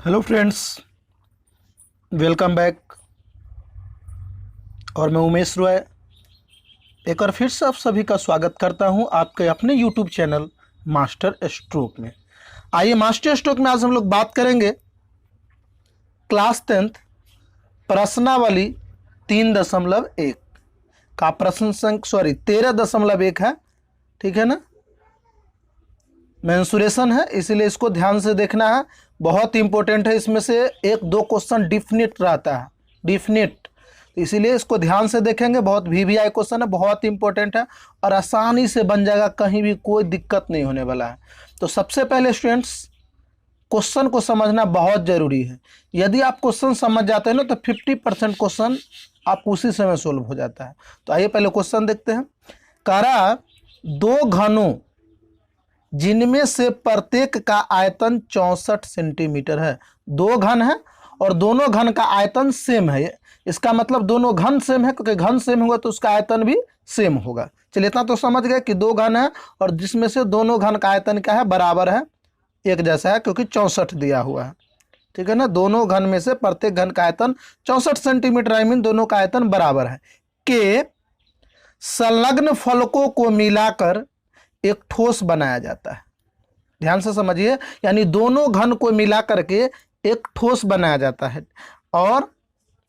Hello friends, welcome back. और मैं उमेश रॉय एक बार फिर से आप सभी का स्वागत करता हूं आपके अपने यूट्यूब चैनल मास्टर स्ट्रोक में। आइए मास्टर स्ट्रोक में आज हम लोग बात करेंगे क्लास 10th प्रश्नावली 3.1 का प्रश्न संख्या 13.1 है। ठीक है ना, मेंसुरेशन है, इसीलिए इसको ध्यान से देखना है, बहुत इंपॉर्टेंट है। इसमें से एक दो क्वेश्चन डिफिनिट रहता है, डिफिनिट, इसीलिए इसको ध्यान से देखेंगे। बहुत वीवीआई क्वेश्चन है, बहुत इंपॉर्टेंट है और आसानी से बन जाएगा, कहीं भी कोई दिक्कत नहीं होने वाला है। तो सबसे पहले स्टूडेंट्स, क्वेश्चन को समझना बहुत जरूरी है। यदि आप क्वेश्चन समझ जाते हैं ना तो 50% क्वेश्चन आप उसी समय सोल्व हो जाता है। तो आइए पहले क्वेश्चन देखते हैं। करा दो घनों जिनमें से प्रत्येक का आयतन 64 सेंटीमीटर है। दो घन है और दोनों घन का आयतन सेम है। इसका मतलब दोनों घन सेम है, क्योंकि घन सेम होगा तो उसका आयतन भी सेम होगा। चलिए इतना तो समझ गए कि दो घन है और जिसमें से दोनों घन का आयतन क्या है, बराबर है, एक जैसा है, क्योंकि 64 दिया हुआ है। ठीक है ना, दोनों घन में से प्रत्येक घन का आयतन 64 सेंटीमीटर, आई मीन दोनों का आयतन बराबर है। के संलग्न फलकों को मिलाकर एक ठोस बनाया जाता है। ध्यान से समझिए, यानी दोनों घन को मिला करके एक ठोस बनाया जाता है। और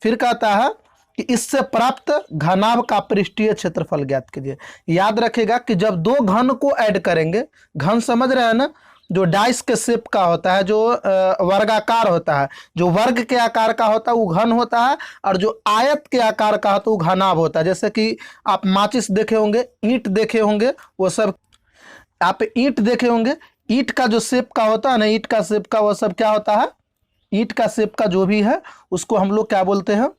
फिर कहता है कि इससे प्राप्त घनाभ का पृष्ठीय क्षेत्रफल ज्ञात कीजिए। याद रखिएगा कि जब दो घन को ऐड करेंगे, घन समझ रहे हैं ना, जो डाइस के शेप का होता है, जो वर्गाकार होता है, जो वर्ग के आकार का होता है वो घन होता है, और जो आयत के आकार का होता है वो घनाभ होता है। जैसे कि आप माचिस देखे होंगे, ईंट देखे होंगे, वो सब आप ईंट देखे होंगे। ईंट का जो शेप का होता है ना, ईंट का शेप का वो सब क्या होता है, ईंट का शेप का जो भी है उसको हम लोग क्या बोलते हैं,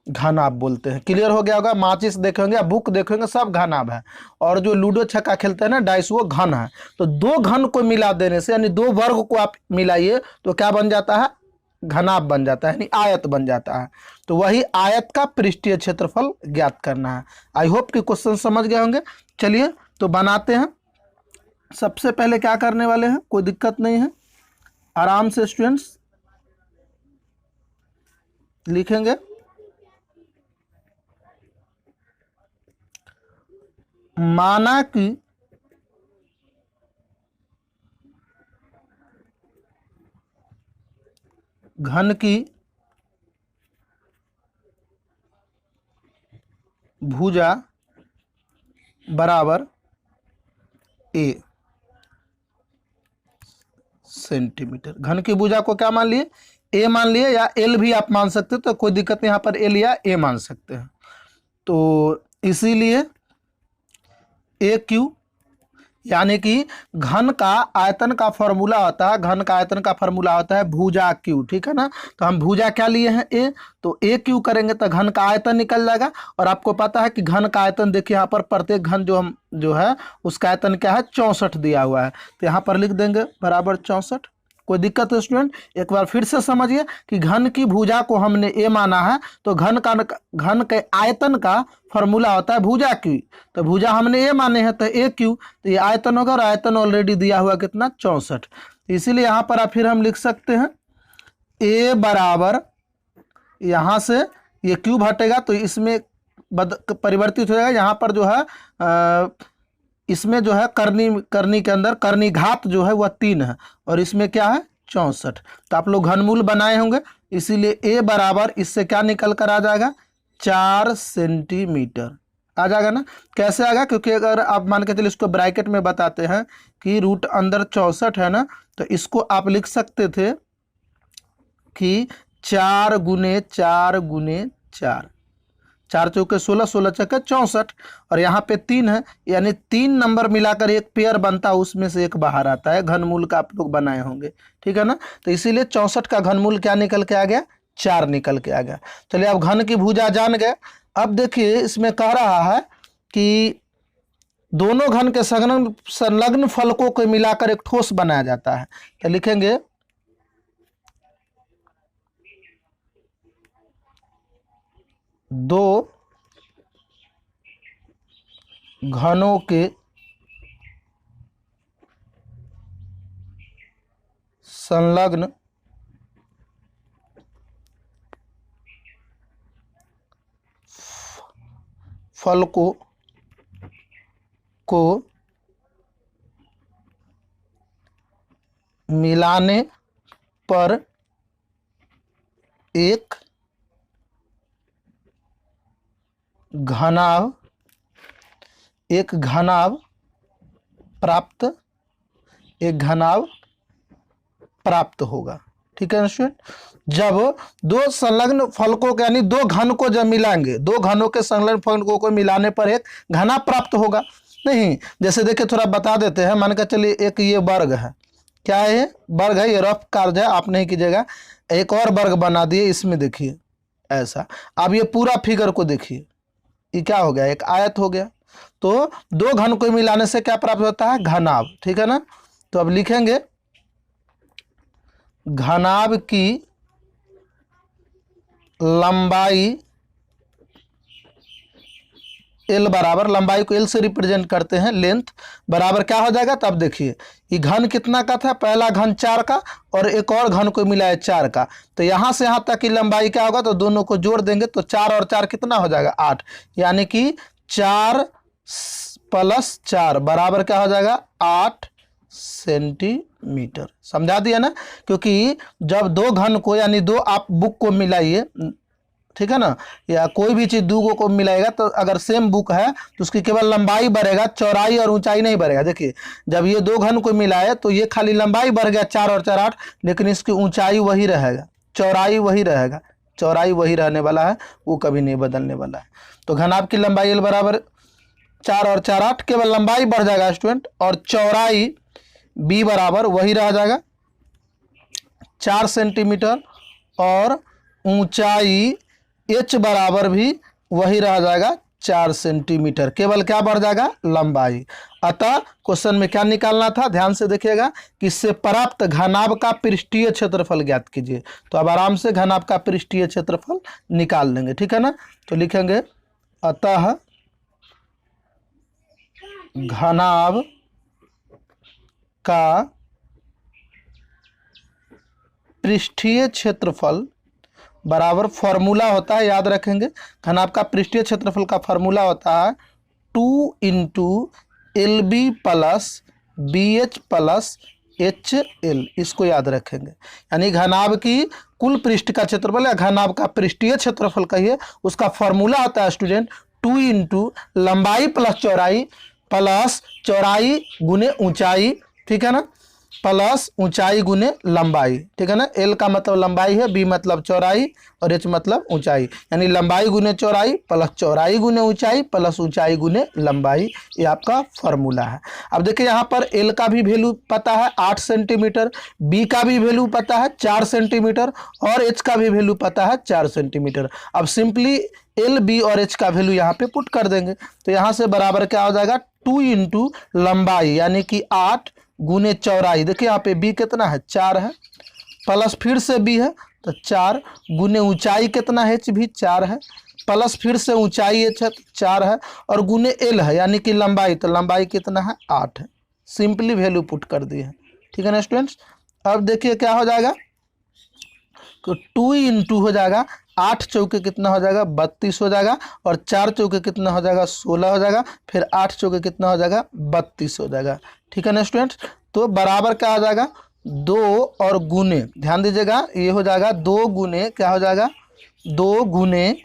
घनाभ बोलते हैं। क्लियर हो गया होगा। माचिस देखेंगे, बुक देखेंगे, सब घनाभ है। और जो लूडो छक्का खेलते हैं ना, डाइस, वो घन है। तो दो घन को मिला देने से, यानी दो वर्ग को आप मिलाइए तो क्या बन जाता है, घनाभ बन जाता है, यानी आयत बन जाता है। तो वही आयत का पृष्ठीय क्षेत्रफल ज्ञात करना है। आई होप कि क्वेश्चन समझ गए होंगे। चलिए तो बनाते हैं। सबसे पहले क्या करने वाले हैं, कोई दिक्कत नहीं है, आराम से स्टूडेंट्स लिखेंगे। माना कि घन की भुजा बराबर ए सेंटीमीटर। घन की भुजा को क्या मान लिए, ए मान लिए, या एल भी आप मान सकते हो, तो कोई दिक्कत नहीं, यहाँ पर एल या ए मान सकते हैं। तो इसीलिए ए क्यू, यानी कि घन का आयतन का फॉर्मूला होता है, घन का आयतन का फॉर्मूला होता है भुजा क्यू। ठीक है ना, तो हम भुजा क्या लिए हैं, ए, तो ए क्यू करेंगे तो घन का आयतन निकल जाएगा। और आपको पता है कि घन का आयतन देखिए, यहाँ पर प्रत्येक घन जो है उसका आयतन क्या है, 64 दिया हुआ है। तो यहाँ पर लिख देंगे बराबर 64। कोई दिक्कत है स्टूडेंट? एक बार फिर से समझिए कि घन की भुजा को हमने ए माना है, तो घन के आयतन का फॉर्मूला होता है भुजा क्यू। तो भुजा हमने ए माने हैं तो ए क्यू, तो ये आयतन होगा, और आयतन ऑलरेडी दिया हुआ कितना, 64। इसीलिए यहाँ पर फिर हम लिख सकते हैं ए बराबर, यहाँ से ये क्यूब हटेगा तो इसमें परिवर्तित हो जाएगा। यहाँ पर जो है इसमें जो है करनी के अंदर करनी घात जो है वह 3 है, और इसमें क्या है, 64। तो आप लोग घनमूल बनाए होंगे, इसीलिए ए बराबर इससे क्या निकल कर आ जाएगा, 4 सेंटीमीटर आ जाएगा ना। कैसे आएगा, क्योंकि अगर आप मान के चलिए इसको ब्रैकेट में बताते हैं कि रूट अंदर 64 है ना, तो इसको आप लिख सकते थे कि 4 गुने 4 गुने 4, 4 चौके 16, 16 चौके 64, और यहाँ पे 3 है, यानी 3 नंबर मिलाकर एक पेयर बनता है, उसमें से एक बाहर आता है। घनमूल का आप लोग बनाए होंगे, ठीक है ना। तो इसीलिए 64 का घनमूल क्या निकल के आ गया, 4 निकल के आ गया। चलिए अब घन की भुजा जान गए। अब देखिए इसमें कह रहा है कि दोनों घन के संलग्न फलकों को मिलाकर एक ठोस बनाया जाता है। तो लिखेंगे दो घनों के संलग्न फलकों को मिलाने पर एक घनाभ प्राप्त होगा। ठीक है ना स्टूडेंट। जब दो संलग्न फलकों के यानी दो घन को जब मिलाएंगे, दो घनों के संलग्न फलकों को मिलाने पर एक घना प्राप्त होगा। नहीं, जैसे देखिए थोड़ा बता देते हैं, मान के चलिए एक ये वर्ग है, क्या है ये वर्ग है, ये रफ कार्य है, आप नहीं कीजिएगा। एक और वर्ग बना दिए, इसमें देखिए ऐसा। अब ये पूरा फिगर को देखिए, ये क्या हो गया, एक आयत हो गया। तो दो घन को मिलाने से क्या प्राप्त होता है, घनाभ। ठीक है ना। तो अब लिखेंगे घनाभ की लंबाई एल बराबर, लंबाई को एल से रिप्रेजेंट करते हैं, लेंथ बराबर क्या हो जाएगा। तब देखिए ये घन कितना का था, पहला घन 4 का और एक और घन को मिला है 4 का। तो यहाँ से यहाँ तक की लंबाई क्या होगा, तो दोनों को जोड़ देंगे तो 4 और 4 कितना हो जाएगा, 8। यानी कि 4 + 4 बराबर क्या हो जाएगा, 8 सेंटीमीटर। समझा दिया ना। क्योंकि जब दो घन को यानी दो आप बुक को मिलाइए, ठीक है ना, या कोई भी चीज दो को मिलाएगा तो अगर सेम बुक है तो उसकी केवल लंबाई बढ़ेगा, चौड़ाई और ऊंचाई नहीं बढ़ेगा। देखिए जब ये दो घन को मिलाए तो ये खाली लंबाई बढ़ गया 4 और 4 8, लेकिन इसकी ऊंचाई वही रहेगा, चौड़ाई वही रहेगा, चौड़ाई वही रहने वाला है, वो कभी नहीं बदलने वाला है। तो घनाभ की लंबाई एल बराबर 4 और 4 8, केवल लंबाई बढ़ जाएगा स्टूडेंट, और चौड़ाई बी बराबर वही रह जाएगा 4 सेंटीमीटर, और ऊंचाई एच बराबर भी वही रह जाएगा 4 सेंटीमीटर, केवल क्या बढ़ जाएगा, लंबाई। अतः क्वेश्चन में क्या निकालना था, ध्यान से देखिएगा कि इससे प्राप्त घनाभ का पृष्ठीय क्षेत्रफल ज्ञात कीजिए। तो अब आराम से घनाभ का पृष्ठीय क्षेत्रफल निकाल लेंगे। ठीक है ना। तो लिखेंगे अतः घनाभ का पृष्ठीय क्षेत्रफल बराबर फॉर्मूला होता है, याद रखेंगे, घनाभ का पृष्ठीय क्षेत्रफल का फॉर्मूला होता है 2 × LB + BH + HL। इसको याद रखेंगे। यानी घनाभ की कुल पृष्ठ का क्षेत्रफल या घनाभ का पृष्ठीय क्षेत्रफल कहिए, उसका फॉर्मूला होता है स्टूडेंट 2 × लंबाई प्लस चौड़ाई गुने ऊंचाई। ठीक है ना, प्लस ऊंचाई गुने लंबाई। ठीक है ना। एल का मतलब लंबाई है, बी मतलब चौड़ाई, और एच मतलब ऊंचाई। यानी लंबाई गुने चौड़ाई प्लस चौड़ाई गुने ऊंचाई प्लस ऊंचाई गुने लंबाई, ये आपका फॉर्मूला है। अब देखिए यहाँ पर एल का भी वैल्यू पता है 8 सेंटीमीटर, बी का भी वैल्यू पता है 4 सेंटीमीटर, और एच का भी वैल्यू पता है 4 सेंटीमीटर। अब सिंपली एल, बी और एच का वैल्यू यहाँ पे पुट कर देंगे। तो यहाँ से बराबर क्या हो जाएगा, 2 × लंबाई यानी कि 8 गुने चौड़ाई। देखिए यहाँ पे बी कितना है, 4 है, प्लस फिर से बी है तो 4 गुने ऊंचाई कितना है, एच भी 4 है, प्लस फिर से ऊंचाई एच है तो 4 है, और गुने एल है यानी कि लंबाई, तो लंबाई कितना है, 8 है। सिंपली वैल्यू पुट कर दिए हैं। ठीक है ना स्टूडेंट्स। अब देखिए क्या हो जाएगा, तो 2 × हो जाएगा 8 चौके कितना हो जाएगा, 32 हो जाएगा, और 4 चौके कितना हो जाएगा, 16 हो जाएगा, फिर 8 चौके कितना हो जाएगा, 32 हो जाएगा। ठीक है ना स्टूडेंट्स। तो बराबर क्या हो जाएगा, 2 और गुने, ध्यान दीजिएगा, ये हो जाएगा 2 गुने क्या हो जाएगा, 2 गुने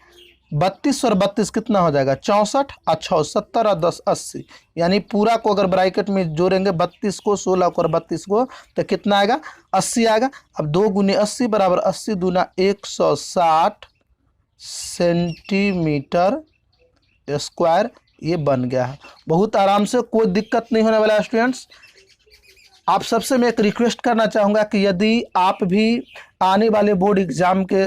32 और 32 कितना हो जाएगा, 64 और 6 70 और 10 80। यानी पूरा को अगर ब्रैकेट में जोड़ेंगे 32 को 16 को और 32 को तो कितना आएगा, 80 आएगा। अब 2 गुने 80 बराबर 80 दूना 160 सेंटीमीटर स्क्वायर, ये बन गया है। बहुत आराम से, कोई दिक्कत नहीं होने वाला है स्टूडेंट्स। आप सबसे मैं एक रिक्वेस्ट करना चाहूँगा कि यदि आप भी आने वाले बोर्ड एग्जाम के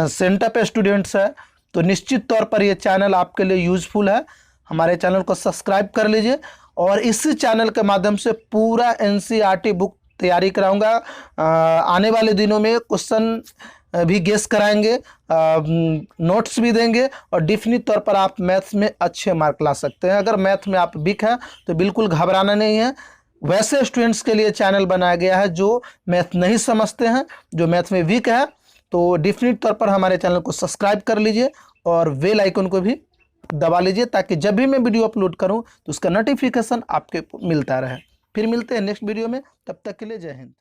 सेंटर पे स्टूडेंट्स हैं तो निश्चित तौर पर ये चैनल आपके लिए यूज़फुल है। हमारे चैनल को सब्सक्राइब कर लीजिए, और इसी चैनल के माध्यम से पूरा NCERT बुक तैयारी कराऊंगा। आने वाले दिनों में क्वेश्चन भी गेस कराएंगे, नोट्स भी देंगे, और डेफिनिट तौर पर आप मैथ्स में अच्छे मार्क ला सकते हैं। अगर मैथ में आप वीक हैं तो बिल्कुल घबराना नहीं है। वैसे स्टूडेंट्स के लिए चैनल बनाया गया है जो मैथ नहीं समझते हैं, जो मैथ में वीक है, तो डेफिनिट तौर पर हमारे चैनल को सब्सक्राइब कर लीजिए और बेल आइकन को भी दबा लीजिए ताकि जब भी मैं वीडियो अपलोड करूं तो उसका नोटिफिकेशन आपके मिलता रहे। फिर मिलते हैं नेक्स्ट वीडियो में, तब तक के लिए जय हिंद।